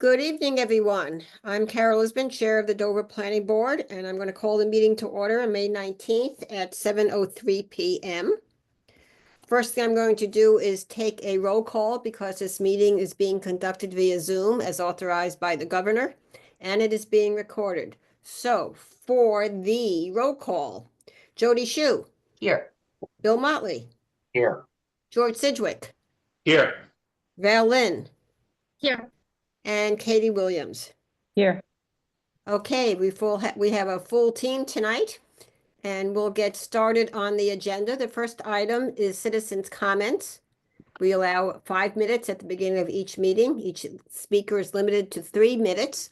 Good evening, everyone. I'm Carol Lisbon, Chair of the Dover Planning Board, and I'm going to call the meeting to order on May 19th at 7:03 p.m. First thing I'm going to do is take a roll call because this meeting is being conducted via Zoom as authorized by the governor, and it is being recorded. So for the roll call, Jody Shue. Here. Bill Motley. Here. George Sidgwick. Here. Val Lynn. Here. And Katie Williams. Here. Okay, we have a full team tonight, and we'll get started on the agenda. The first item is citizens' comments. We allow 5 minutes at the beginning of each meeting. Each speaker is limited to 3 minutes.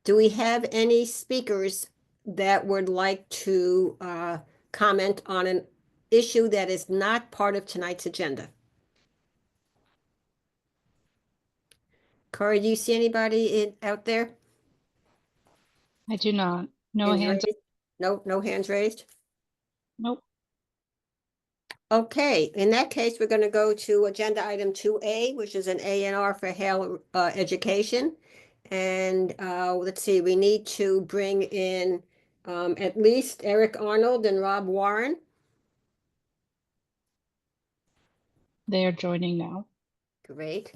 Do we have any speakers that would like to comment on an issue that is not part of tonight's agenda? Corey, do you see anybody out there? I do not. No hands. Raised? No hands raised? Nope. Okay, in that case, we're going to go to agenda item 2A, which is an A&R for Hale Education. And let's see, we need to bring in at least Eric Arnold and Rob Warren. They are joining now. Great.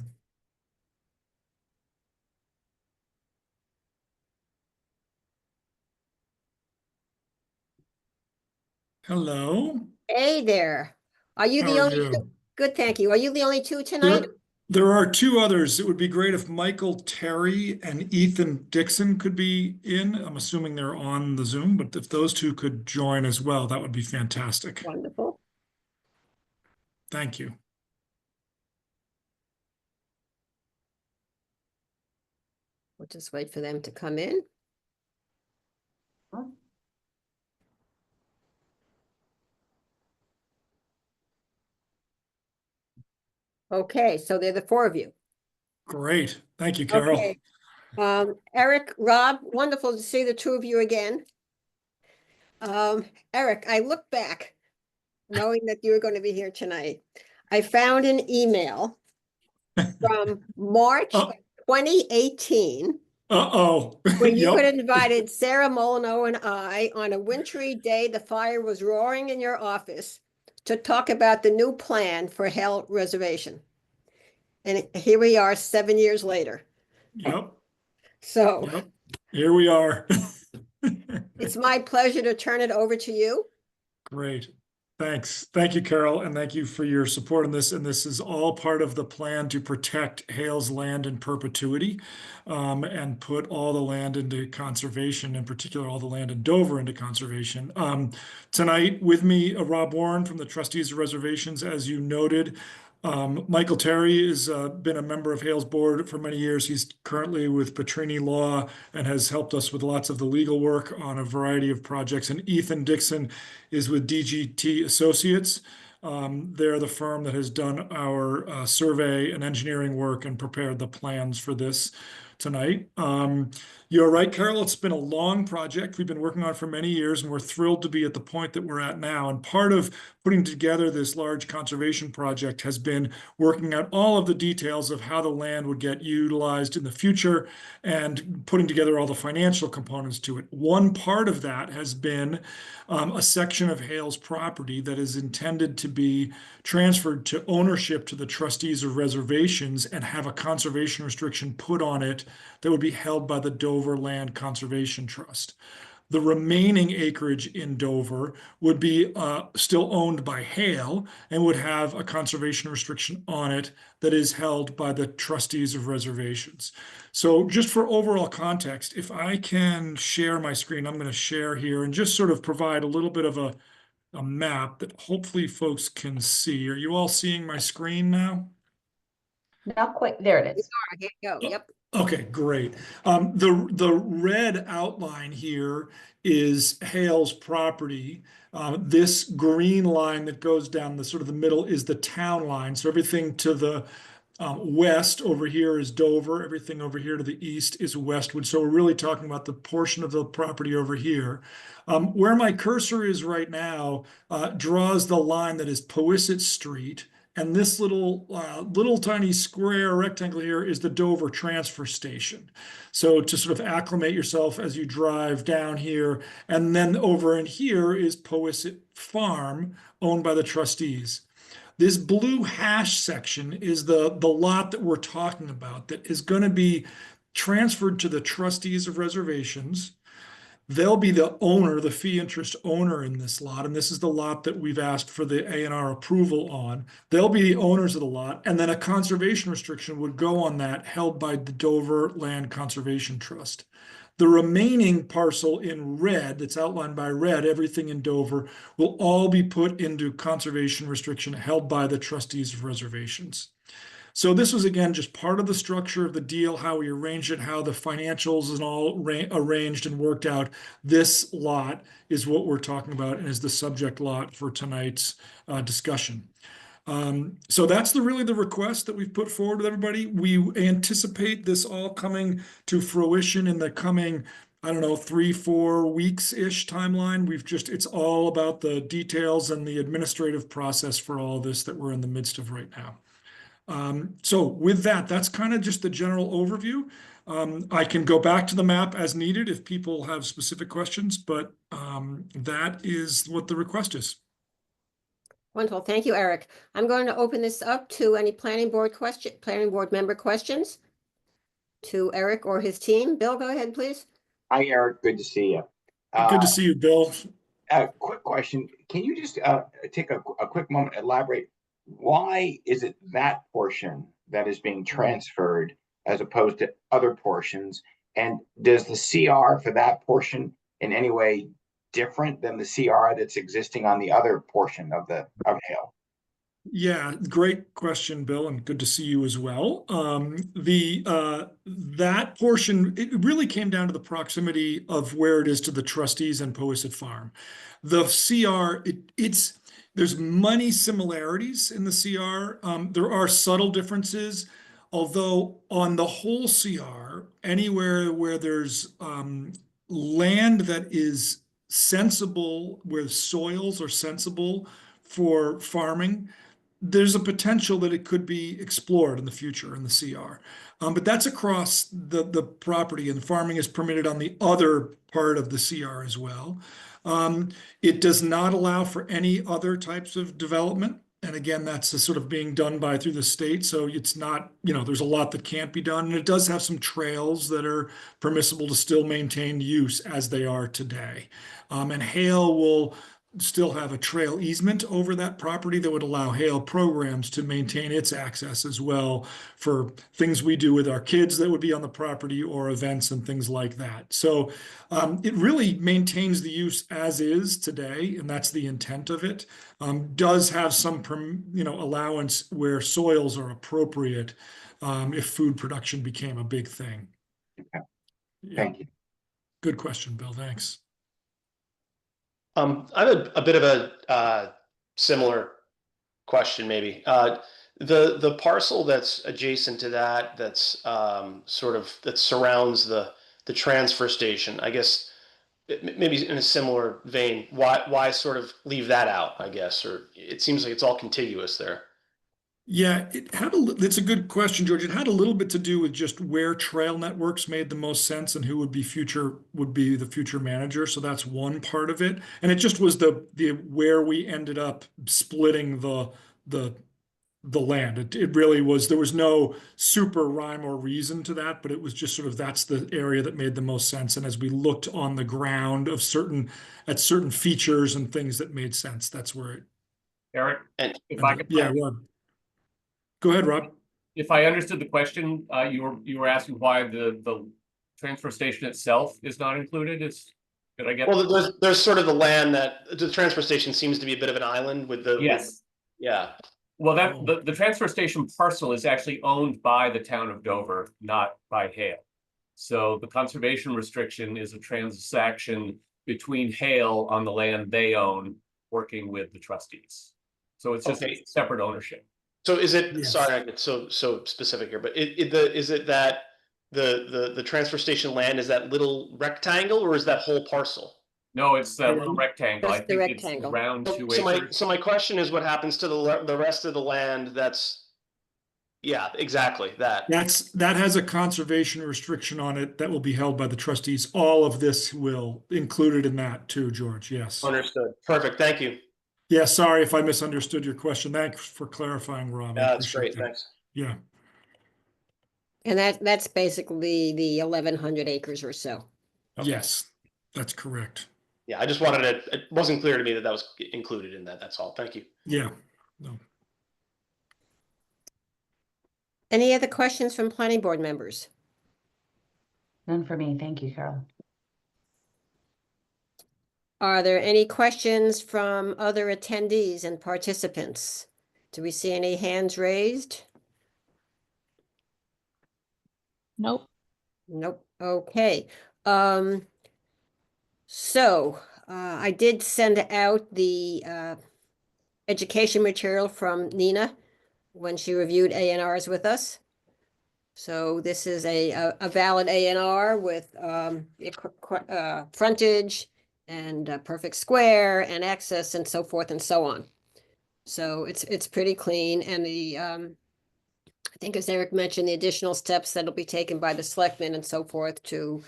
Hello. Hey there. Are you the only two? Good, thank you. Are you the only two tonight? There are two others. It would be great if Michael Terry and Ethan Dixon could be in. I'm assuming they're on the Zoom, but if those two could join as well, that would be fantastic. Wonderful. Thank you. We'll just wait for them to come in. Okay, so they're the four of you. Great. Thank you, Carol. Okay. Eric, Rob, wonderful to see the two of you again. Eric, I look back knowing that you were going to be here tonight. I found an email from March 2018. Uh-oh. When you had invited Sarah Molyneux and I on a wintry day, the fire was roaring in your office to talk about the new plan for Hale Reservation. And here we are 7 years later. Yep. So Here we are. It's my pleasure to turn it over to you. Great. Thanks. Thank you, Carol, and thank you for your support in this. And this is all part of the plan to protect Hale's land in perpetuity and put all the land into conservation, in particular, all the land in Dover into conservation. Tonight with me, Rob Warren from the Trustees of Reservations, as you noted. Michael Terry has been a member of Hale's board for many years. He's currently with Petrini Law and has helped us with lots of the legal work on a variety of projects. And Ethan Dixon is with DGT Associates. They're the firm that has done our survey and engineering work and prepared the plans for this tonight. You're right, Carol, it's been a long project we've been working on for many years, and we're thrilled to be at the point that we're at now. And part of putting together this large conservation project has been working out all of the details of how the land would get utilized in the future and putting together all the financial components to it. One part of that has been a section of Hale's property that is intended to be transferred to ownership to the trustees of reservations and have a conservation restriction put on it that would be held by the Dover Land Conservation Trust. The remaining acreage in Dover would be still owned by Hale and would have a conservation restriction on it that is held by the trustees of reservations. So just for overall context, if I can share my screen, I'm going to share here and just sort of provide a little bit of a map that hopefully folks can see. Are you all seeing my screen now? Not quite. There it is. Here you go. Yep. Okay, great. The red outline here is Hale's property. This green line that goes down the sort of the middle is the town line. So everything to the west over here is Dover. Everything over here to the east is Westwood. So we're really talking about the portion of the property over here. Where my cursor is right now draws the line that is Powysset Street And this little tiny square rectangle here is the Dover transfer station. So to sort of acclimate yourself as you drive down here, and then over in here is Powasset Farm, owned by the trustees. This blue hash section is the lot that we're talking about that is going to be transferred to the trustees of reservations. They'll be the owner, the fee interest owner in this lot, and this is the lot that we've asked for the A&R approval on. They'll be the owners of the lot, and then a conservation restriction would go on that held by the Dover Land Conservation Trust. The remaining parcel in red, that's outlined by red, everything in Dover, will all be put into conservation restriction held by the trustees of reservations. So this was, again, just part of the structure of the deal, how we arranged it, how the financials and all arranged and worked out. This lot is what we're talking about and is the subject lot for tonight's discussion. So that's really the request that we've put forward with everybody. We anticipate this all coming to fruition in the coming, I don't know, 3-4 weeks-ish timeline. It's all about the details and the administrative process for all this that we're in the midst of right now. So with that, that's kind of just the general overview. I can go back to the map as needed if people have specific questions, but that is what the request is. Wonderful. Thank you, Eric. I'm going to open this up to any planning board member questions to Eric or his team. Bill, go ahead, please. Hi, Eric. Good to see you. Good to see you, Bill. Quick question. Can you just take a quick moment, elaborate? Why is it that portion that is being transferred as opposed to other portions? And does the CR for that portion in any way different than the CR that's existing on the other portion of Hale? Yeah, great question, Bill, and good to see you as well. That portion, it really came down to the proximity of where it is to the trustees and Powasset Farm. The CR, there's many similarities in the CR. There are subtle differences, although on the whole CR, anywhere where there's land that is sensible, where soils are sensible for farming, there's a potential that it could be explored in the future in the CR. But that's across the property, and farming is permitted on the other part of the CR as well. It does not allow for any other types of development. And again, that's sort of being done through the state. So it's not, there's a lot that can't be done. And it does have some trails that are permissible to still maintain use as they are today. And Hale will still have a trail easement over that property that would allow Hale programs to maintain its access as well for things we do with our kids that would be on the property or events and things like that. So it really maintains the use as is today, and that's the intent of it. Does have some allowance where soils are appropriate if food production became a big thing. Okay. Yeah. Thank you. Good question, Bill. Thanks. I have a bit of a similar question, maybe. The parcel that's adjacent to that's that surrounds the transfer station, I guess, maybe in a similar vein. Why sort of leave that out? I guess, or it seems like it's all contiguous there. Yeah, that's a good question, George. It had a little bit to do with just where trail networks made the most sense and who would be the future manager. So that's one part of it. And it just was the where we ended up splitting the land. It really was, there was no super rhyme or reason to that, but it was just sort of, that's the area that made the most sense. And as we looked on the ground at certain features and things that made sense, that's where it. Eric, and if I could. Yeah, Rob. Go ahead, Rob. If I understood the question, you were asking why the transfer station itself is not included. Did I get? Well, there's sort of the land that the transfer station seems to be a bit of an island with the. Yes. Yeah. Well, the transfer station parcel is actually owned by the town of Dover, not by Hale. So the conservation restriction is a transaction between Hale on the land they own, working with the trustees. So it's just a separate ownership. So is it, Yes. sorry, I get so specific here, but is it that the transfer station land is that little rectangle, or is that whole parcel? No, it's a Yeah. little rectangle. I Just the think it's rectangle. around 2 acres. So my question is, what happens to the rest of the land that's, yeah, exactly, that. That has a conservation restriction on it that will be held by the trustees. All of this will included in that too, George. Yes. Understood. Perfect. Thank you. Yeah, sorry if I misunderstood your question. Thanks for clarifying, Rob. I Yeah, that's appreciate great. that. Thanks. Yeah. And that's basically the 1,100 acres or so. Okay. Yes, that's correct. Yeah, I just wanted it wasn't clear to me that was included in that. That's all. Thank you. Yeah. No. Any other questions from planning board members? None for me. Thank you, Carol. Are there any questions from other attendees and participants? Do we see any hands raised? Nope. Nope. Okay. So I did send out the education material from Nina when she reviewed A&Rs with us. So this is a valid A&R with frontage and perfect square and access and so forth and so on. So it's pretty clean, and the I think, as Eric mentioned, the additional steps that'll be taken by the selectmen and so forth to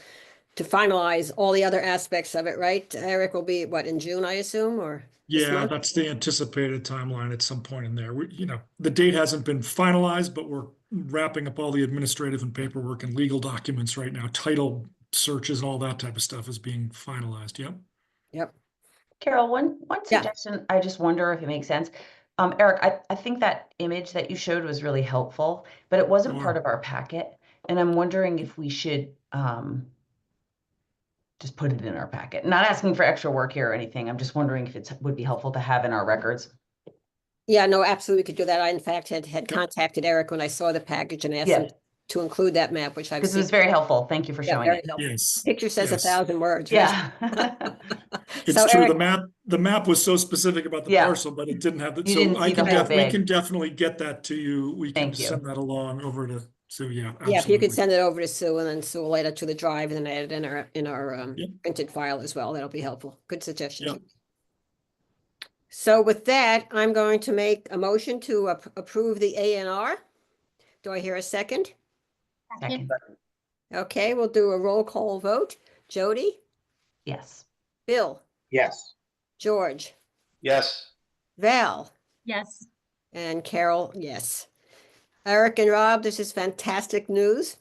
finalize all the other aspects of it, right? Eric, will be what, in June, I assume, or this Yeah, month? that's the anticipated timeline at some point in there. The date hasn't been finalized, but we're wrapping up all the administrative and paperwork and legal documents right now. Title searches and all that type of stuff is being finalized. Yep. Yep. Carol, one Yeah. suggestion, I just wonder if it makes sense. Eric, I think that image that you showed was really helpful, but it wasn't part Sure. of our packet. And I'm wondering if we should just put it in our packet. Not asking for extra work here or anything. I'm just wondering if it would be helpful to have in our records. Yeah, no, absolutely, we could do that. I, in fact, had contacted Eric when I saw the package and asked him Yeah. to include that map, which I've Because it seen. was very helpful. Thank you for Yeah, showing very it. helpful. Yes. Picture says Yes. 1,000 words. right? Yeah. It's So, true. Eric- The map was so specific about the Yeah. parcel, but it didn't have the, You didn't so I see the can whole we big. can definitely get that to you. We can Thank you. send that along over to Sue. Yeah, Yeah, if you absolutely. could send it over to Sue, and then Sue will add it to the drive and then add it in our Yep. printed file as well. That'll be helpful. Good suggestion. Yep. So with that, I'm going to make a motion to approve the A&R. Do I hear a second? Second. Okay, we'll do a roll call vote. Jody, Yes. Bill, Yes. George, Yes. Val, Yes. and Carol, yes. Eric and Rob, this is fantastic news.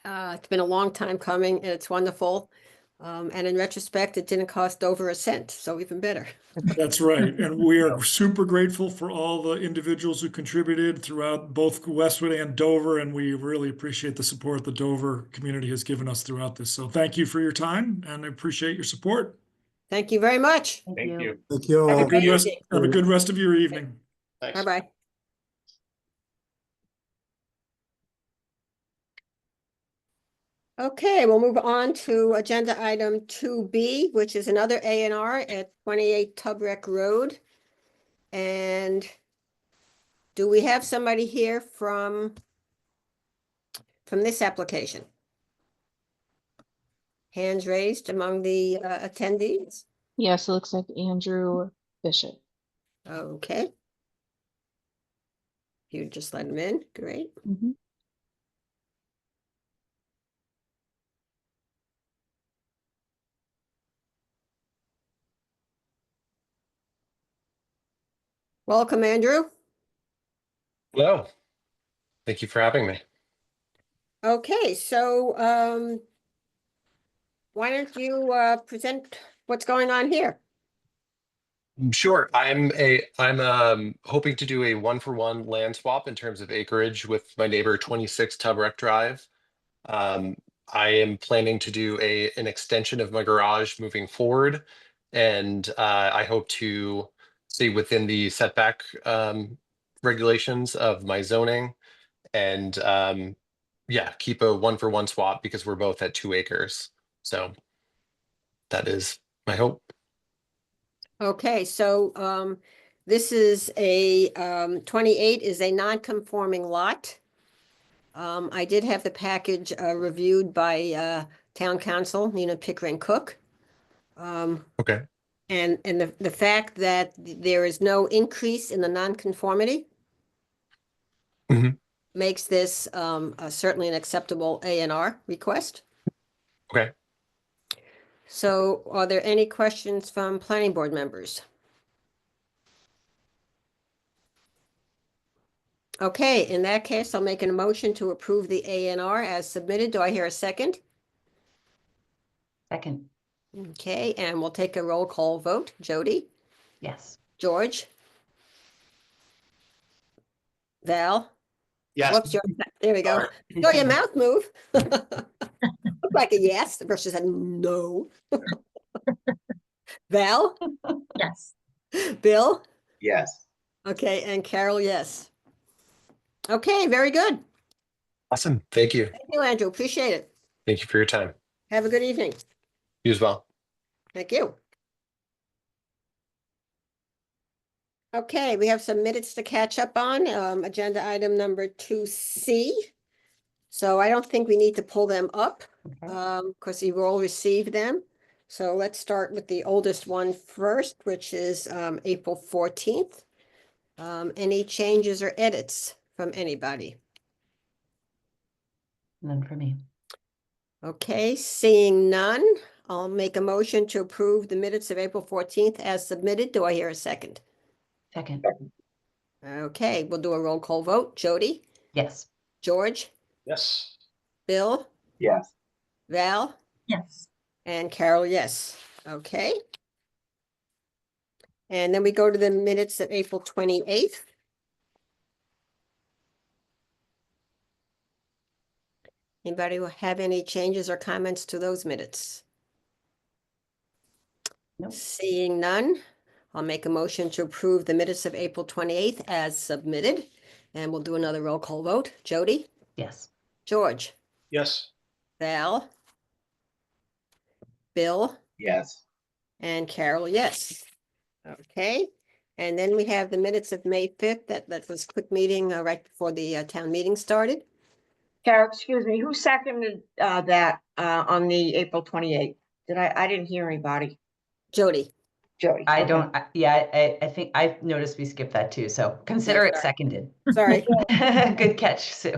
It's been a long time coming, and it's wonderful. And in retrospect, it didn't cost over a cent, so even better. That's right. And we are super grateful for all the individuals who contributed throughout both Westwood and Dover. And we really appreciate the support the Dover community has given us throughout this. So thank you for your time, and I appreciate your support. Thank you very much. Thank you. Thank you Have a all. great Good rest, evening. have a good rest of your evening. Thanks. Bye-bye. Okay, we'll move on to agenda item 2B, which is another A&R at 28 Tubrek Road. And do we have somebody here from this application? Hands raised among the attendees? Yes, it looks like Andrew Bishop. Okay. You just let him in, great. Mhm. Welcome, Andrew. Hello. Thank you for having me. Okay, so why don't you present what's going on here? Sure. I'm hoping to do a 1-for-1 land swap in terms of acreage with my neighbor 26 Tubrek Drive. I am planning to do an extension of my garage moving forward, and I hope to stay within the setback regulations of my zoning, and yeah, keep a 1-for-1 swap because we're both at 2 acres. So that is my hope. Okay, so this is a 28 is a non-conforming lot. I did have the package reviewed by town council, Nina Pickering Cook. Okay. And the fact that there is no increase in the nonconformity Mhm. makes this certainly an acceptable A&R request. Okay. So are there any questions from planning board members? Okay, in that case, I'll make a motion to approve the A&R as submitted. Do I hear a second? Second, Okay, and we'll take a roll call vote. Jody, yes. George, Val. Yes. Whoops, there we go. Sorry. Saw your mouth move. Looked like a yes versus a no. Val, Yes. Bill, Yes. okay, and Carol, yes. Okay, very good. Awesome. Thank you. Thank you, Andrew. Appreciate it. Thank you for your time. Have a good evening. You as well. Thank you. Okay, we have some minutes to catch up on, agenda item number 2C. So I don't think we need to pull them up, Okay. because you've all received them. So let's start with the oldest one first, which is, April 14th. Any changes or edits from anybody? None for me. Okay, seeing none, I'll make a motion to approve the minutes of April 14th as submitted. Do I hear a second? Second, Okay, we'll do a roll call vote. Jody, yes. George, Yes. Bill, Yes. Val, Yes. and Carol, yes. Okay. And then we go to the minutes of April 28th. Anybody will have any changes or comments to those minutes? Nope. Seeing none, I'll make a motion to approve the minutes of April 28th as submitted. And we'll do another roll call vote. Jody, Yes. George, Yes. Val, Bill, Yes. and Carol, yes. Okay, and then we have the minutes of May 5th. That was a quick meeting right before the town meeting started. Carol, excuse me, who seconded that on the April 28th? I didn't hear anybody. Jody, Jody. I okay. don't, yeah, I think I noticed we skipped that too, so consider it sorry. seconded. sorry. Good catch, Sue.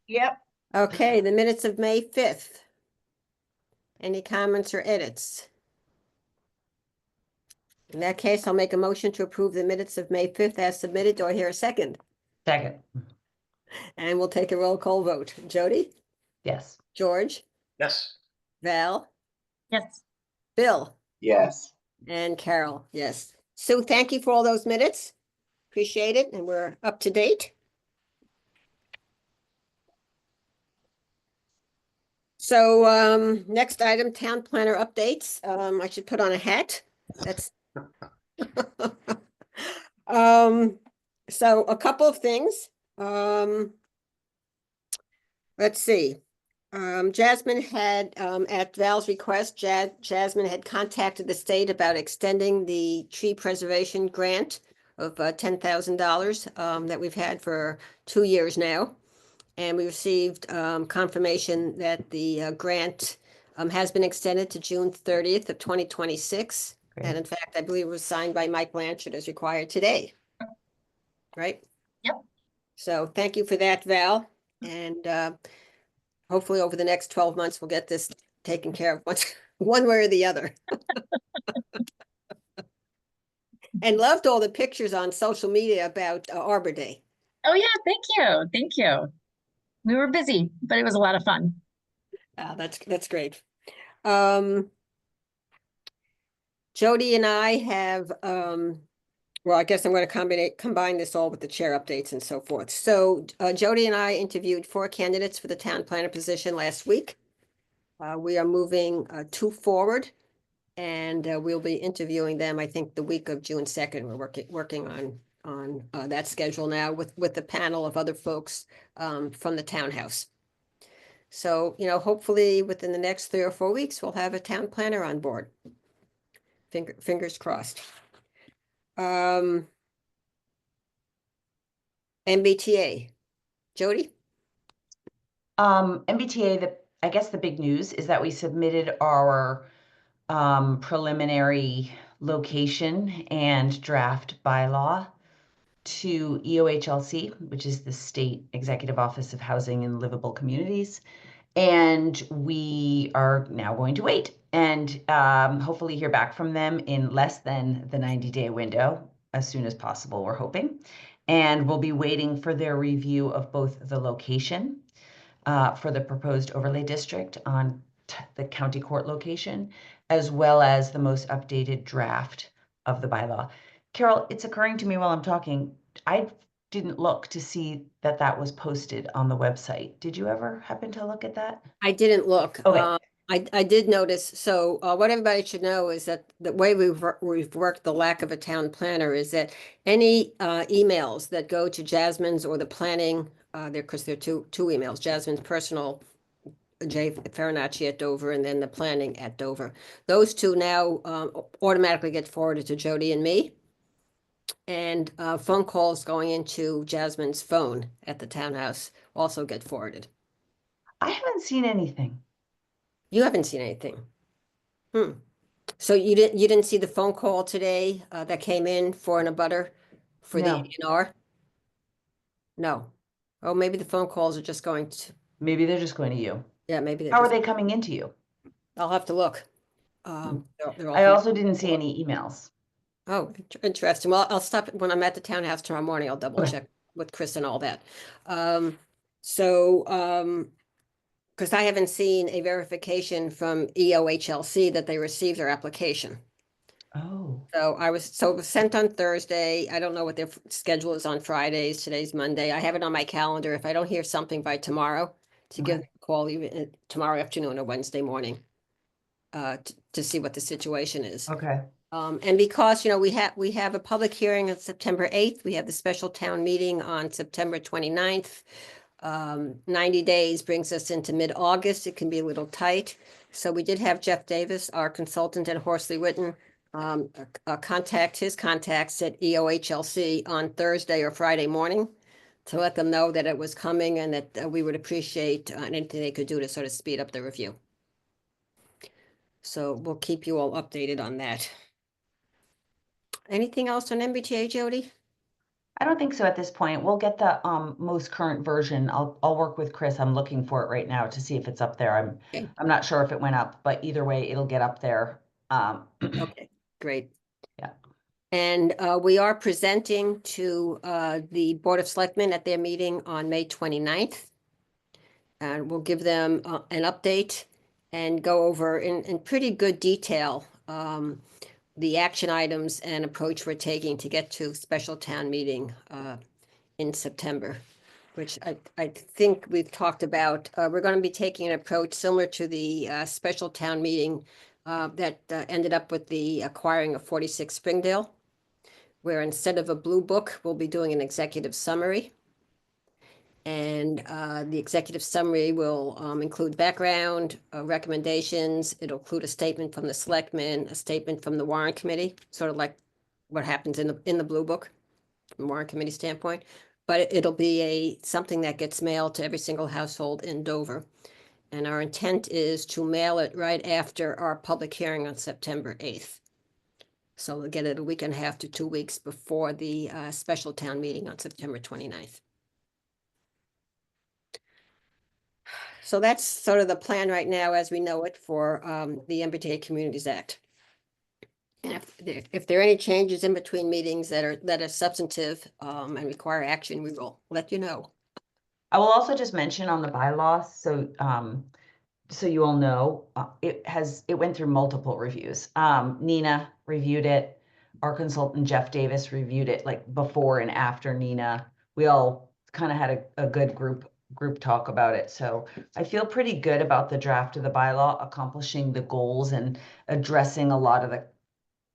Yep, Okay, the minutes of May 5th. Any comments or edits? In that case, I'll make a motion to approve the minutes of May 5th as submitted. Do I hear a second? Second, And we'll take a roll call vote. Jody, yes. George, Yes. Val, Yes. Bill, Yes. and Carol, yes. Sue, thank you for all those minutes. Appreciate it, and we're up to date. So next item, town planner updates. I should put on a hat. That's so a couple of things. Let's see. Jasmine had, at Val's request, Jasmine had contacted the state about extending the tree preservation grant of $10,000 that we've had for 2 years now. And we received confirmation that the grant has been extended to June 30th of 2026. And Great. in fact, I believe it was signed by Mike Blanchard as required today. Right? Yep. So thank you for that, Val. And hopefully over the next 12 months, we'll get this taken care of one way or the other. And loved all the pictures on social media about Arbor Day. Oh, yeah. Thank you. Thank you. We were busy, but it was a lot of fun. That's great. Jody and I have, well, I guess I'm going to combine this all with the chair updates and so forth. So Jody and I interviewed 4 candidates for the town planner position last week. We are moving 2 forward, and we'll be interviewing them, I think, the week of June 2nd. We're working on that schedule now with the panel of other folks from the townhouse. So, hopefully within the next 3 or 4 weeks, we'll have a town planner on board. Fingers crossed. MBTA. Jody? MBTA, I guess the big news is that we submitted our preliminary location and draft bylaw to EOHLC, which is the State Executive Office of Housing and Livable Communities. And we are now going to wait and hopefully hear back from them in less than the 90-day window, as soon as possible, we're hoping. And we'll be waiting for their review of both the location for the proposed overlay district on the county court location, as well as the most updated draft of the bylaw. Carol, it's occurring to me while I'm talking, I didn't look to see that that was posted on the website. Did you ever happen to look at that? I didn't look. Okay. I did notice. So what everybody should know is that the way we've worked the lack of a town planner is that any emails that go to Jasmine's or the planning, because there are two emails, Jasmine's personal, J Farinacci at Dover, and then the planning at Dover. Those two now automatically get forwarded to Jody and me. And phone calls going into Jasmine's phone at the townhouse also get forwarded. I haven't seen anything. You haven't seen anything. So you didn't see the phone call today that came in for an abutter for No. the A&R? No. Oh, maybe the phone calls are just going to, Maybe they're just going to you. yeah, maybe they're How are just, they coming into you? I'll have to look. They're all I from- also didn't see any emails. Oh, interesting. Well, I'll stop when I'm at the townhouse tomorrow morning. I'll double Okay. check with Chris and all that. Because I haven't seen a verification from EOHLC that they received their application. Oh, So it was sent on Thursday. I don't know what their schedule is on Fridays. Today's Monday. I have it on my calendar. If I don't hear something by tomorrow, to give Okay. them a call even tomorrow afternoon or Wednesday morning. To see what the situation is. okay. And because, we have a public hearing on September 8th, we have the special town meeting on September 29th. 90 days brings us into mid-August. It can be a little tight. So we did have Jeff Davis, our consultant at Horsley Witten, contact his contacts at EOHLC on Thursday or Friday morning to let them know that it was coming and that we would appreciate anything they could do to sort of speed up the review. So we'll keep you all updated on that. Anything else on MBTA, Jody? I don't think so at this point. We'll get the most current version. I'll work with Chris. I'm looking for it right now to see if it's up there. Okay. I'm not sure if it went up, but either way, it'll get up there. Okay, great. Yeah. And we are presenting to the Board of Selectmen at their meeting on May 29th. And we'll give them an update and go over in pretty good detail the action items and approach we're taking to get to special town meeting in September, which I think we've talked about. We're going to be taking an approach similar to the special town meeting that ended up with the acquiring of 46 Springdale, where instead of a blue book, we'll be doing an executive summary. And the executive summary will include background, recommendations. It'll include a statement from the selectmen, a statement from the warrant committee, sort of like what happens in the blue book from warrant committee standpoint. But it'll be something that gets mailed to every single household in Dover. And our intent is to mail it right after our public hearing on September 8th. So we'll get it a week and a half to 2 weeks before the special town meeting on September 29th. So that's sort of the plan right now as we know it for the MBTA Communities Act. And if there are any changes in between meetings that are substantive and require action, we will let you know. I will also just mention on the bylaw, so you all know, it went through multiple reviews. Nina reviewed it. Our consultant Jeff Davis reviewed it like before and after Nina. We all kind of had a good group talk about it. So I feel pretty good about the draft of the bylaw accomplishing the goals and addressing a lot of the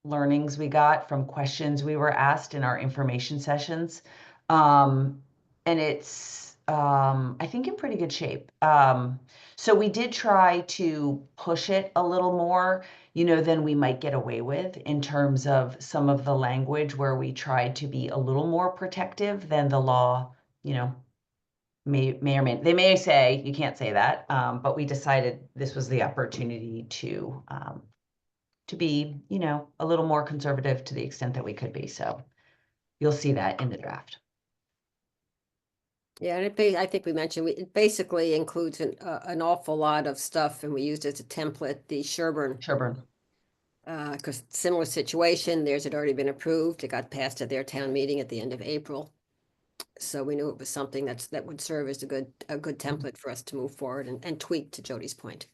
learnings we got from questions we were asked in our information sessions. And it's, I think, in pretty good shape. So we did try to push it a little more, than we might get away with in terms of some of the language where we tried to be a little more protective than the law, may or may, they may say you can't say that, but we decided this was the opportunity to to be, you know, a little more conservative to the extent that we could be. So you'll see that in the draft. Yeah, and I think we mentioned, it basically includes an awful lot of stuff, and we used as a template, the Sherburne, Sherburne. because similar situation, theirs had already been approved. It got passed at their town meeting at the end of April. So we knew it was something that would serve as a good template for us to move forward and tweak, to Jody's point.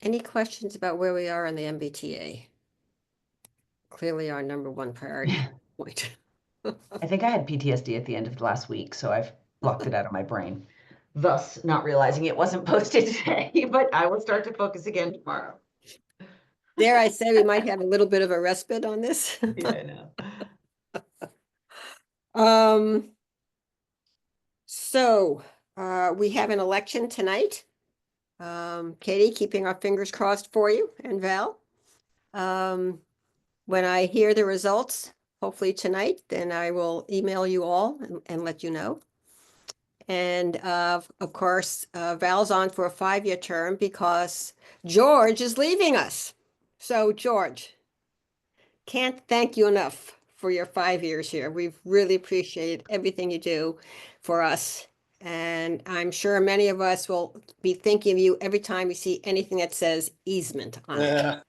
Any questions about where we are on the MBTA? Clearly our number one priority point. I think I had PTSD at the end of last week, so I've blocked it out of my brain, thus not realizing it wasn't posted today, but I will start to focus again tomorrow. Dare I say we might have a little bit of a respite on this? Yeah, I know. So we have an election tonight. Katie, keeping our fingers crossed for you, and Val. When I hear the results, hopefully tonight, then I will email you all and let you know. And of course, Val's on for a 5-year term because George is leaving us. So George, can't thank you enough for your 5 years here. We've really appreciated everything you do for us. And I'm sure many of us will be thinking of you every time we see anything that says easement on it. Yeah.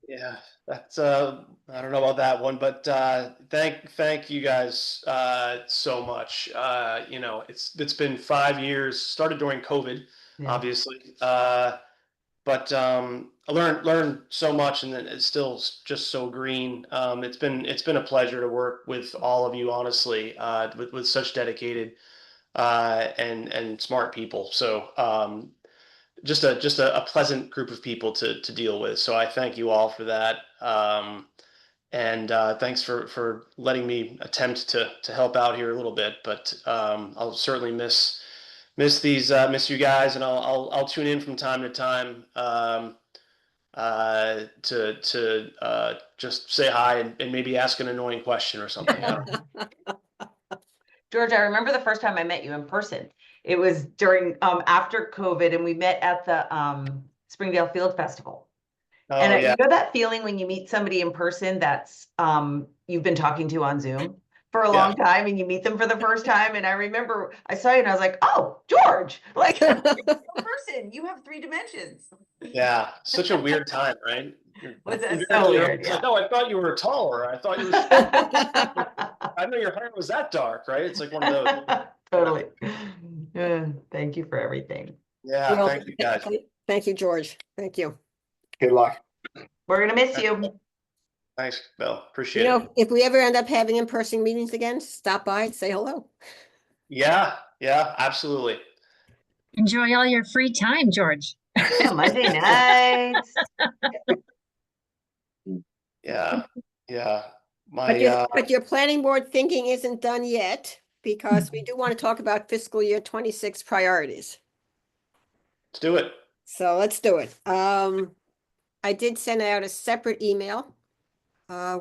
Yeah, that's I don't know about that one, but thank you guys so much. You know, it's been 5 years, started during COVID, Yeah. obviously. But I learned so much, and then it's still just so green. It's been a pleasure to work with all of you, honestly, with such dedicated and smart people. So just a pleasant group of people to deal with. So I thank you all for that. And thanks for letting me attempt to help out here a little bit. But I'll certainly miss you guys, and I'll tune in from time to time to just say hi and maybe ask an annoying question or something. I don't know. George, I remember the first time I met you in person. It was during after COVID, and we met at the Springdale Field Festival. Oh, And yeah. you know that feeling when you meet somebody in person that's you've been talking to on Zoom for a long time, and you meet them for the first time. And I remember I saw you and I was like, oh, George, like you're a person, you have 3 dimensions. Yeah, such a weird time, right? Was it so weird? It's like, oh, I thought you were taller. I thought you were. I know your hair was that dark, right? It's like one of those. Totally. Thank you for everything. Yeah, Well, thank you guys. Thank you, George. Thank you. Good luck. We're gonna miss you. Thanks, Bill. Appreciate You it. know, if we ever end up having in-person meetings again, stop by and say hello. Yeah, absolutely. Enjoy all your free time, George. Yeah, Monday nights. Yeah. But your planning board thinking isn't done yet, because we do want to talk about fiscal year 26 priorities. Let's do it. So let's do it. I did send out a separate email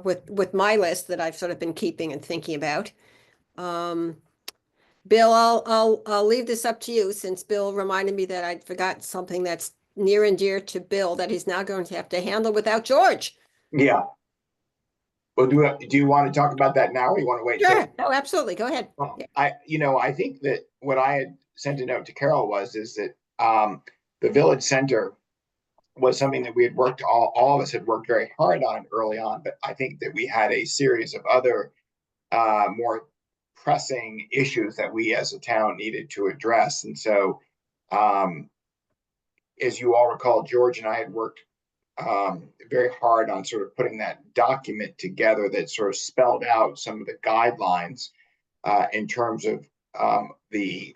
with my list that I've sort of been keeping and thinking about. Bill, I'll leave this up to you, since Bill reminded me that I'd forgotten something that's near and dear to Bill that he's now going to have to handle without George. Yeah. Well, do you want to talk about that now, or you want to wait? Sure. No, absolutely. Go ahead. Well, I think that what I had sent a note to Carol is that the village center was something that we had worked, all of us had worked very hard on early on, but I think that we had a series of other more pressing issues that we as a town needed to address. And so, as you all recall, George and I had worked very hard on sort of putting that document together that sort of spelled out some of the guidelines in terms of the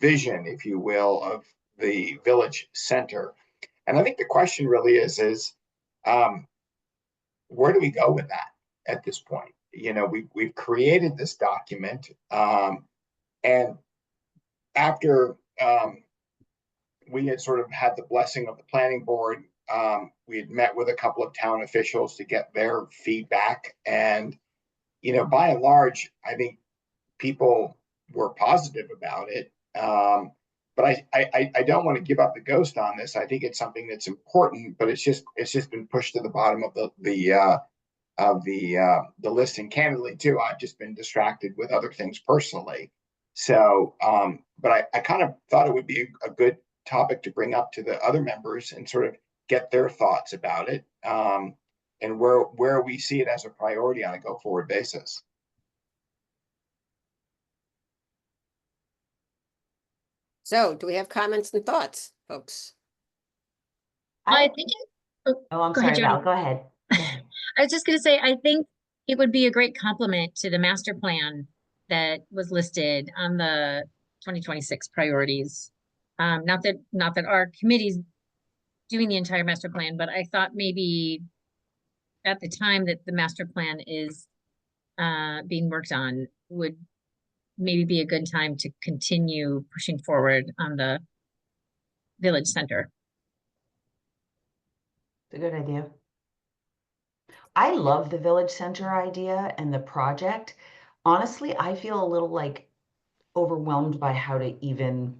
vision, if you will, of the village center. And I think the question really is where do we go with that at this point? You know, we've created this document, and after we had sort of had the blessing of the planning board, we had met with a couple of town officials to get their feedback. And, you know, by and large, I think people were positive about it. but I don't want to give up the ghost on this. I think it's something that's important, but it's just been pushed to the bottom of the list. And candidly too, I've just been distracted with other things personally. So, but I kind of thought it would be a good topic to bring up to the other members and sort of get their thoughts about it, and where we see it as a priority on a go forward basis. So do we have comments and thoughts, folks? I think Oh, I'm Go ahead, sorry, Val, Jody. go ahead. I was just going to say, I think it would be a great complement to the master plan that was listed on the 2026 priorities. Not that our committee's doing the entire master plan, but I thought maybe at the time that the master plan is being worked on would maybe be a good time to continue pushing forward on the village center. It's a good idea. I love the village center idea and the project. Honestly, I feel a little like overwhelmed by how to even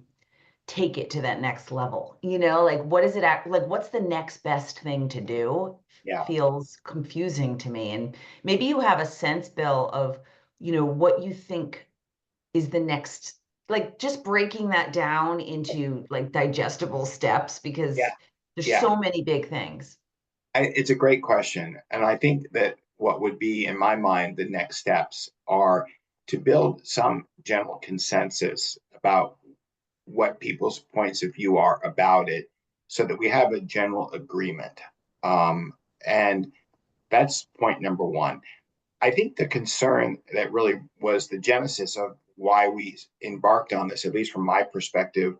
take it to that next level. You know, like what is it like what's the next best thing to do? Yeah. Feels confusing to me. And maybe you have a sense, Bill, of, what you think is the next, like just breaking that down into like digestible steps, because Yeah. there's Yeah. so many big things. It's a great question. And I think that what would be, in my mind, the next steps are to build some general consensus about what people's points of view are about it, so that we have a general agreement. And that's point number one. I think the concern that really was the genesis of why we embarked on this, at least from my perspective,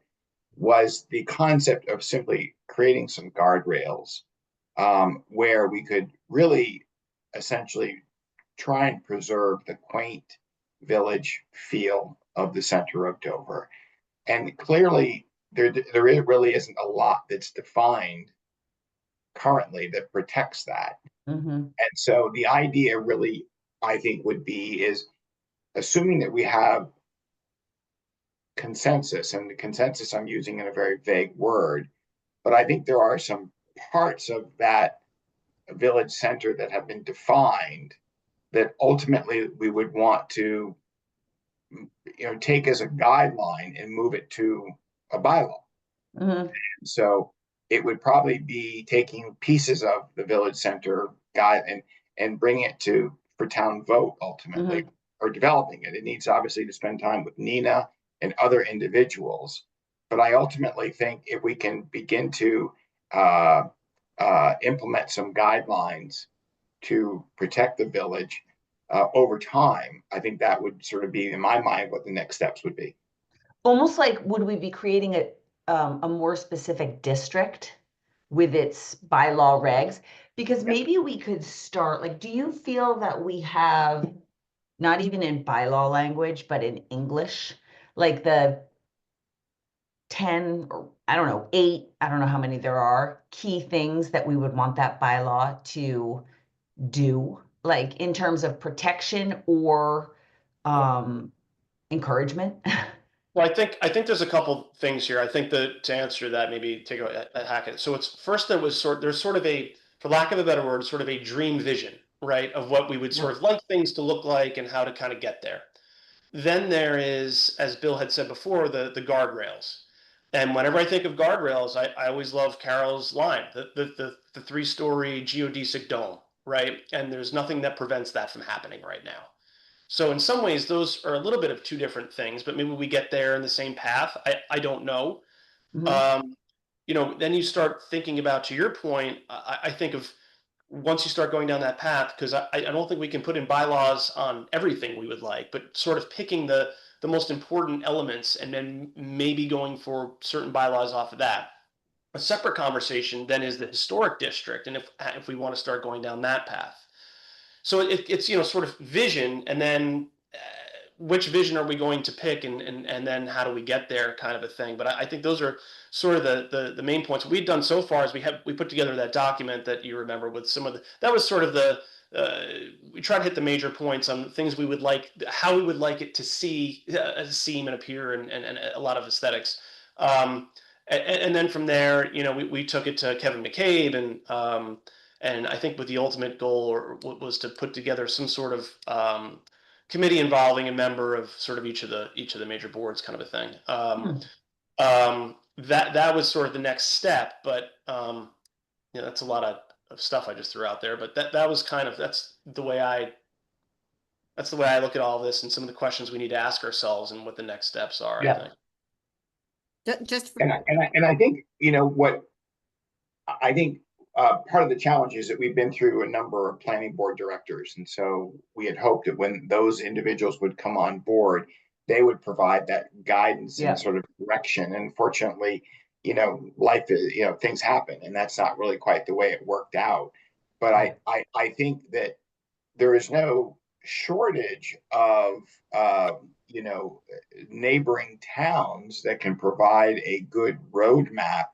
was the concept of simply creating some guardrails, where we could really essentially try and preserve the quaint village feel of the center of Dover. And clearly, there really isn't a lot that's defined currently that protects that. Mm-hmm. And so the idea really, I think, would be is assuming that we have consensus, and the consensus I'm using in a very vague word, but I think there are some parts of that village center that have been defined that ultimately we would want to, take as a guideline and move it to a bylaw. Mm-hmm. So it would probably be taking pieces of the village center guide and bringing it for town vote ultimately, or developing it. It needs obviously to spend time with Nina and other individuals. But I ultimately think if we can begin to implement some guidelines to protect the village over time, I think that would sort of be, in my mind, what the next steps would be. Almost like, would we be creating a more specific district with its bylaw regs? Because maybe we could start, like, do you feel that we have, not even in bylaw language, but in English, like the 10, or I don't know, 8, I don't know how many there are, key things that we would want that bylaw to do, like in terms of protection or encouragement? Well, I think there's a couple things here. I think that to answer that, maybe take a hack at it. So it's first, there's sort of a, for lack of a better word, sort of a dream vision, right, of what we would sort of like things to look like and how to kind of get there. Then there is, as Bill had said before, the guardrails. And whenever I think of guardrails, I always love Carol's line, the 3-story geodesic dome, right? And there's nothing that prevents that from happening right now. So in some ways, those are a little bit of two different things, but maybe we get there in the same path. I don't know. Mm-hmm. Then you start thinking about, to your point, I think of once you start going down that path, because I don't think we can put in bylaws on everything we would like, but sort of picking the most important elements and then maybe going for certain bylaws off of that. A separate conversation then is the historic district, and if we want to start going down that path. So it's sort of vision, and then which vision are we going to pick, and then how do we get there, kind of a thing. But I think those are sort of the main points. What we've done so far is we put together that document that you remember with some of that was sort of we try to hit the major points on things we would like, how we would like it to seem and appear, and a lot of aesthetics. And then from there, you know, we took it to Kevin McCabe, and I think with the ultimate goal was to put together some sort of committee involving a member of sort of each of the major boards, kind of a thing. That was sort of the next step, but you know, that's a lot of stuff I just threw out there. But that was kind of that's the way I look at all this and some of the questions we need to ask ourselves and what the next steps are. Yeah. I think. Just, And I think, you know, what I think part of the challenge is that we've been through a number of planning board directors. And so we had hoped that when those individuals would come on board, they would provide that guidance Yeah. and sort of direction. And fortunately, you know, life is, you know, things happen, and that's not really quite the way it worked out. But I think that there is no shortage of you know, neighboring towns that can provide a good roadmap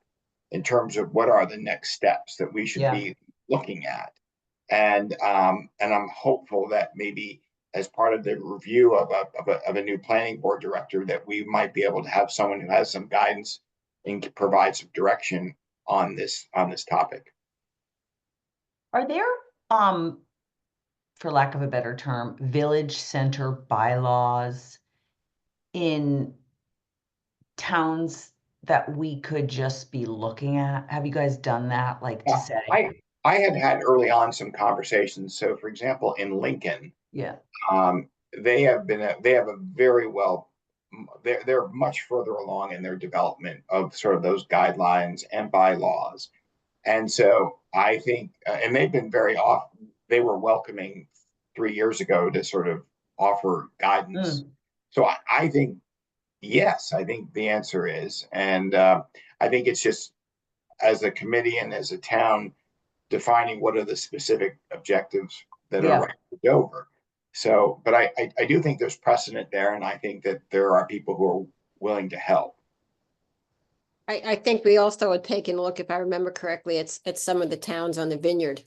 in terms of what are the next steps that we should Yeah. be looking at. And I'm hopeful that maybe as part of the review of a new planning board director, that we might be able to have someone who has some guidance and can provide some direction on this topic. Are there, for lack of a better term, village center bylaws in towns that we could just be looking at? Have you guys done that, like to say? I had early on some conversations. So, for example, in Lincoln, Yeah. they have a very well, they're much further along in their development of sort of those guidelines and bylaws. And so I think, and they've been they were welcoming 3 years ago to sort of offer guidance. So I think, yes, I think the answer is, and I think it's just as a committee and as a town defining what are the specific objectives that Yeah. are right for Dover. So, but I do think there's precedent there, and I think that there are people who are willing to help. I think we also had taken a look, if I remember correctly, it's some of the towns on the Vineyard,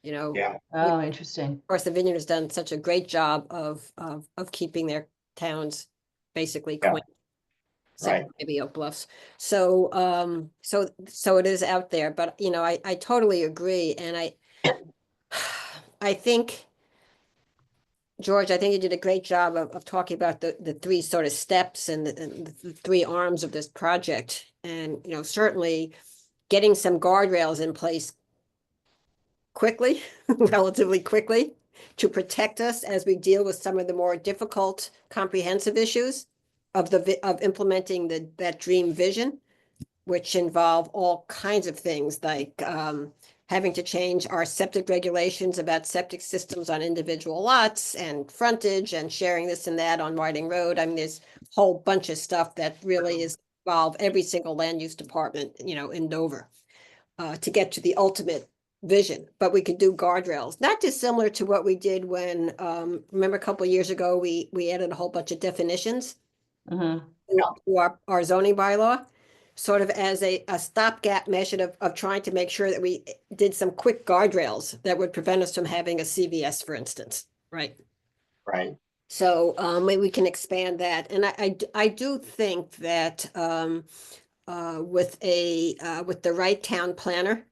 you know. Yeah. Oh, interesting. Of course, the Vineyard has done such a great job of keeping their towns basically Yeah. quaint. Except Right. maybe Oak Bluffs. So, so it is out there, but you know, I totally agree. And I think, George, I think you did a great job of talking about the three sort of steps and the three arms of this project. And, you know, certainly getting some guardrails in place quickly, relatively quickly, to protect us as we deal with some of the more difficult comprehensive issues of implementing that dream vision, which involve all kinds of things like having to change our septic regulations about septic systems on individual lots and frontage and sharing this and that on Whiting Road. I mean, there's a whole bunch of stuff that really involve every single land use department, you know, in Dover to get to the ultimate vision. But we could do guardrails, not dissimilar to what we did when, remember a couple of years ago, we added a whole bunch of definitions to our zoning bylaw, sort of as a stopgap measure of trying to make sure that we did some quick guardrails that would prevent us from having a CVS, for instance, right? Right. So maybe we can expand that. And I do think that with the right town planner,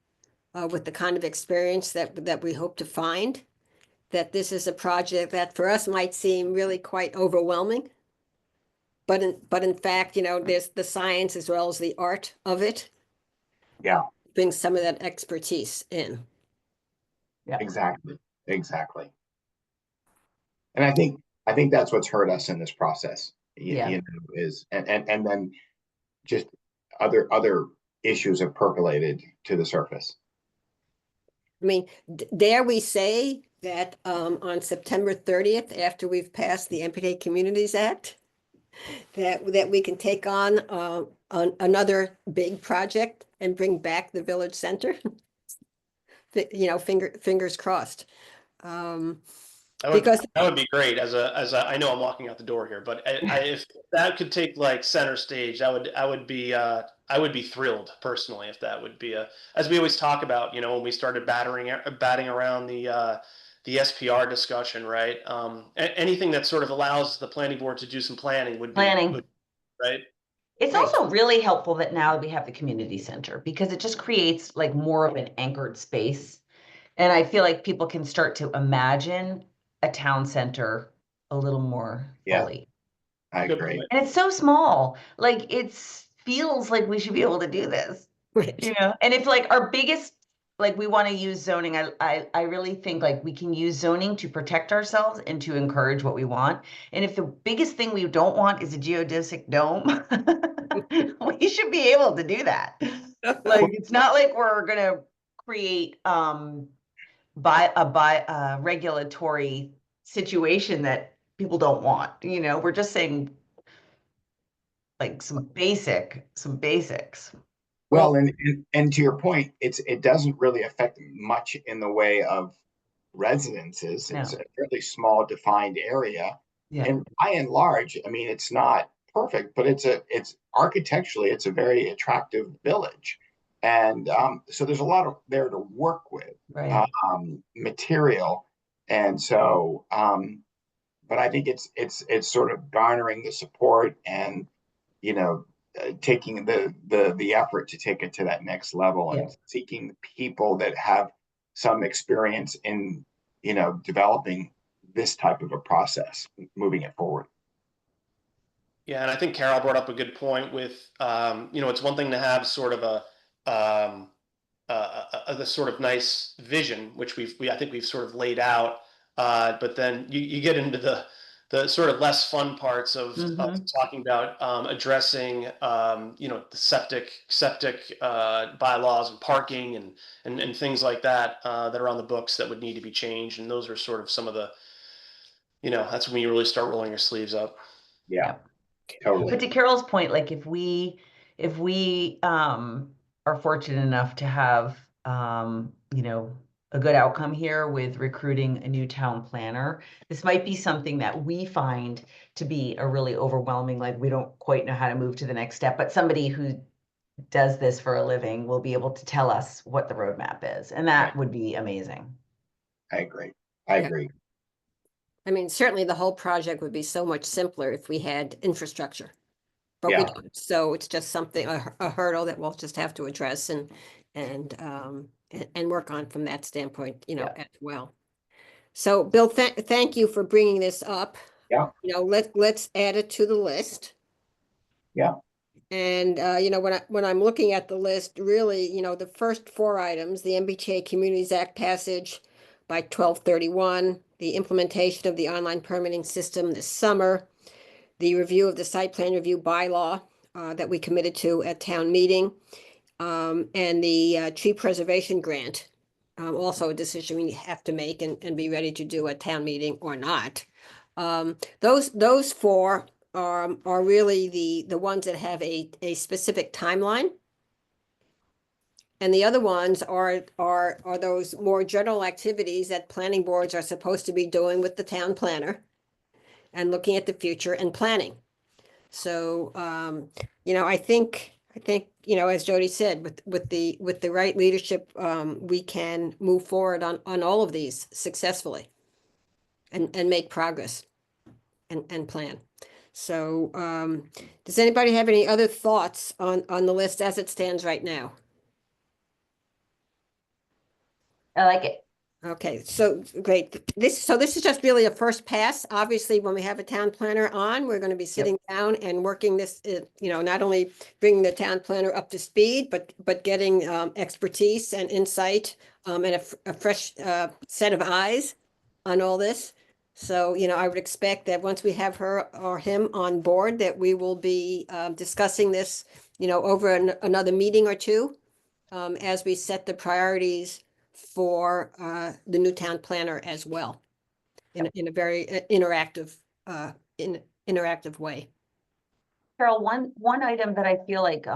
with the kind of experience that we hope to find, that this is a project that for us might seem really quite overwhelming. But in fact, you know, there's the science as well as the art of it. Yeah. Bring some of that expertise in. Yeah. Exactly. And I think that's what's hurt us in this process. Yeah. You know, is and then just other issues have percolated to the surface. I mean, dare we say that on September 30th, after we've passed the MPA Communities Act, that we can take on another big project and bring back the village center? You know, fingers crossed. Because that would be great. As I know I'm walking out the door here, but if that could take like center stage, I would be thrilled personally if that would be as we always talk about, you know, when we started batting around the SPR discussion, right? Anything that sort of allows the planning board to do some planning would be right. It's Right. also really helpful that now we have the community center because it just creates like more of an anchored space. And I feel like people can start to imagine a town center a little more Yeah. fully. I Good agree. point. And it's so small, like feels like we should be able to do this, Right. you know? And if like our biggest, like we want to use zoning, I really think like we can use zoning to protect ourselves and to encourage what we want. And if the biggest thing we don't want is a geodesic dome, we should be able to do that. Like, it's not like we're gonna create regulatory situation that people don't want, you know, we're just saying like some basics. Well, and to your point, it doesn't really affect much in the way of residences. It's No. a fairly small defined area. Yeah. And by and large, I mean, it's not perfect, but it's architecturally, it's a very attractive village. And so there's a lot of there to work with, Right. material. And so, but I think it's sort of garnering the support and, you know, taking the effort to take it to that next level and Yeah. seeking people that have some experience in, you know, developing this type of a process, moving it forward. Yeah, and I think Carol brought up a good point with, you know, it's one thing to have sort of the sort of nice vision, which I think we've sort of laid out, but then you get into the sort of less fun parts of talking about addressing, you know, the septic bylaws and parking and things like that that are on the books that would need to be changed, and those are sort of some of the, you know, that's when you really start rolling your sleeves up. Yeah, totally. But to Carol's point, like if we are fortunate enough to have you know, a good outcome here with recruiting a new town planner, this might be something that we find to be a really overwhelming, like we don't quite know how to move to the next step, but somebody who does this for a living will be able to tell us what the roadmap is, and that would be amazing. I agree. I Yeah. agree. I mean, certainly the whole project would be so much simpler if we had infrastructure. But we Yeah. don't, so it's just something, a hurdle that we'll just have to address and work on from that standpoint, you know, Yeah. as well. So Bill, thank you for bringing this up. Yeah. You know, let's add it to the list. Yeah. And you know, when I'm looking at the list, really, you know, the first four items, the MBTA Communities Act passage by 12/31, the implementation of the online permitting system this summer, the review of the site plan review bylaw that we committed to at town meeting, and the tree preservation grant, also a decision we have to make and be ready to do at town meeting or not. Those four are really the ones that have a specific timeline. And the other ones are those more general activities that planning boards are supposed to be doing with the town planner and looking at the future and planning. So, you know, I think, you know, as Jody said, with the right leadership, we can move forward on all of these successfully and make progress and plan. So, does anybody have any other thoughts on the list as it stands right now? I like it. Okay, so great. So this is just really a first pass. Obviously, when we have a town planner on, we're going to be sitting down and working this, you know, not only bringing the town planner up to speed, but getting expertise and insight and a fresh set of eyes on all this. So, you know, I would expect that once we have her or him on board, that we will be discussing this, you know, over another meeting or two as we set the priorities for the new town planner as well, in a very interactive way. Carol, one item that I feel like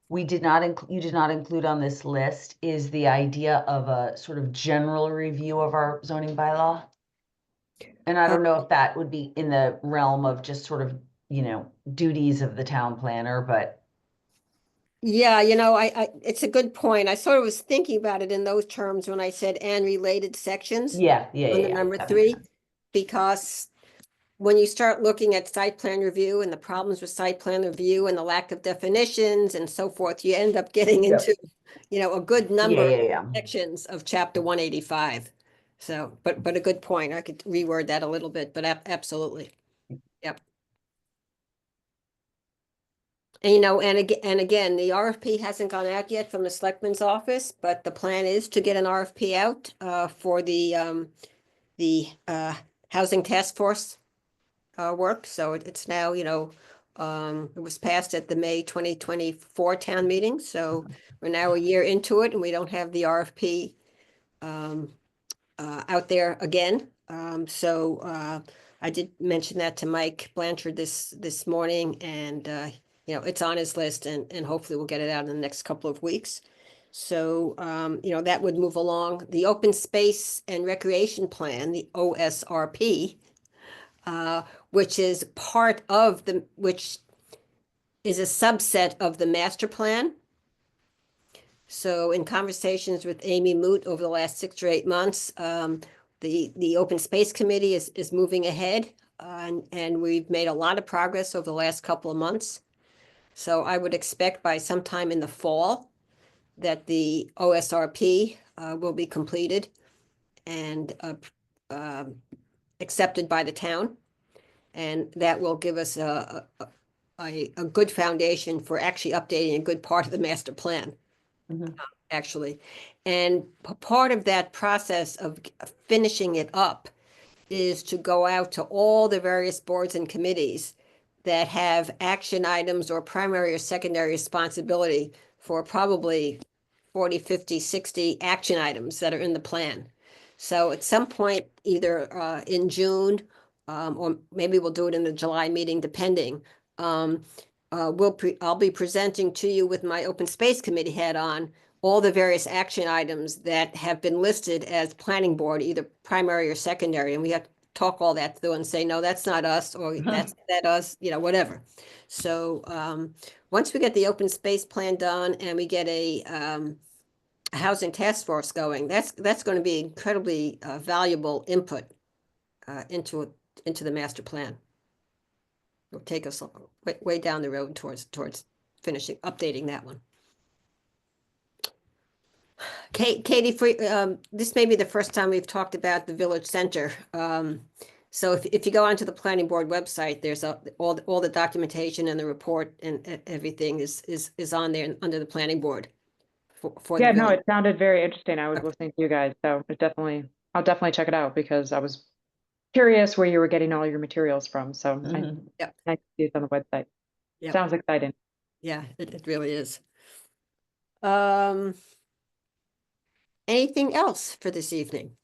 you did not include on this list is the idea of a sort of general review of our zoning bylaw. And I don't know if that would be in the realm of just sort of, you know, duties of the town planner, but Yeah, you know, it's a good point. I sort of was thinking about it in those terms when I said and related sections. yeah. On the number that makes 3, sense. because when you start looking at site plan review and the problems with site plan review and the lack of definitions and so forth, you end up getting Yep. into, you know, a good Yeah, number yeah, of yeah. sections of chapter 185. So, but a good point. I could reword that a little bit, but absolutely. Yep. And, you know, and again, the RFP hasn't gone out yet from the selectman's office, but the plan is to get an RFP out for the housing task force work. So it's now, you know, it was passed at the May 2024 town meeting. So we're now a year into it and we don't have the RFP out there again. I did mention that to Mike Blanchard this morning, and you know, it's on his list, and hopefully we'll get it out in the next couple of weeks. So you know, that would move along. The Open Space and Recreation Plan, the OSRP, which is which is a subset of the master plan. So in conversations with Amy Moot over the last 6 or 8 months, the Open Space Committee is moving ahead, and we've made a lot of progress over the last couple of months. So I would expect by sometime in the fall that the OSRP will be completed and accepted by the town. And that will give us a good foundation for actually updating a good part of the master plan. Mhm. Actually. And part of that process of finishing it up is to go out to all the various boards and committees that have action items or primary or secondary responsibility for probably 40, 50, 60 action items that are in the plan. So at some point, either in June, or maybe we'll do it in the July meeting, depending. I'll be presenting to you with my Open Space Committee hat on all the various action items that have been listed as planning board, either primary or secondary, and we have to talk all that through and say, no, that's not us, or that's us, you know, whatever. So once we get the open space plan done and we get a housing task force going, that's going to be incredibly valuable input into the master plan. It'll take us way down the road towards finishing, updating that one. Katie, this may be the first time we've talked about the village center. So if you go onto the planning board website, there's all the documentation and the report and everything is on there under the planning board. For Yeah, the no, village. it sounded very interesting. I was Okay. listening to you guys, so I'll definitely check it out because I was curious where you were getting all your materials from. So Mhm. Yep. nice to see it on the website. Yep. Sounds exciting. Yeah, it really is. Anything else for this evening?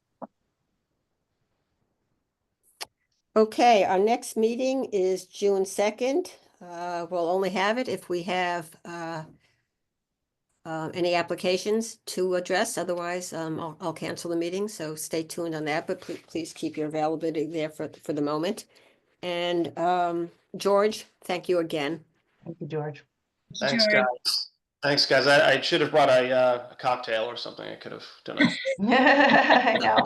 Okay, our next meeting is June 2nd. We'll only have it if we have any applications to address. Otherwise, I'll cancel the meeting. So stay tuned on that, but please keep your availability there for the moment. And George, thank you again. Thank you, George. Thanks, George. guys. Thanks, guys. I should have brought a cocktail or something. I could have done it. I know.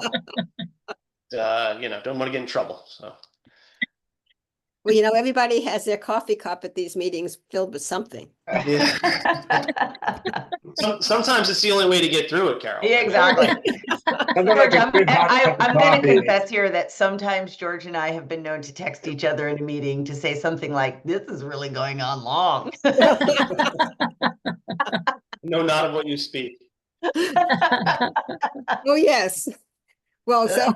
You know, don't want to get in trouble. So Well, you know, everybody has their coffee cup at these meetings filled with something. yeah. Sometimes it's the only way to get through it, Carol. Yeah, exactly. Something like George, a big hot cup of I'm going to coffee. confess here that sometimes George and I have been known to text each other in a meeting to say something like, "This is really going on long." No, not of what you speak. Oh, yes. Well, so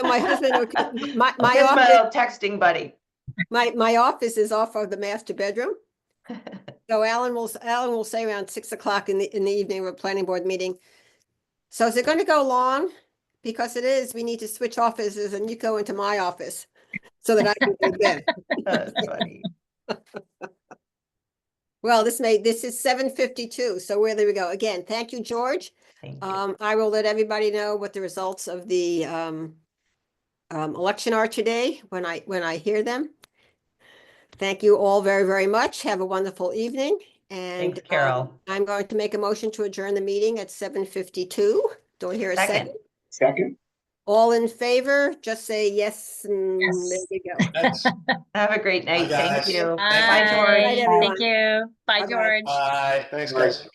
my husband, my Here's my office, little texting buddy. my office is off of the master bedroom. So Alan will say around 6 o'clock in the evening of a planning board meeting. So is it going to go long? Because it is, we need to switch offices and you go into my office so that I can go to bed. That's funny. Well, this is 7:52. So where do we go? Again, thank you, George. Thank you. I will let everybody know what the results of the election are today when I hear them. Thank you all very, very much. Have a wonderful evening. And Thanks, Carol. I'm going to make a motion to adjourn the meeting at 7:52. Do I hear a second? Second. Second? All in favor, just say yes, and Yes. there you go. Thanks. Have a great night. Thank guys. you. Thank Bye, you. George. Night, everyone. Thank you. Bye, Bye-bye. George. Bye. Thanks, guys.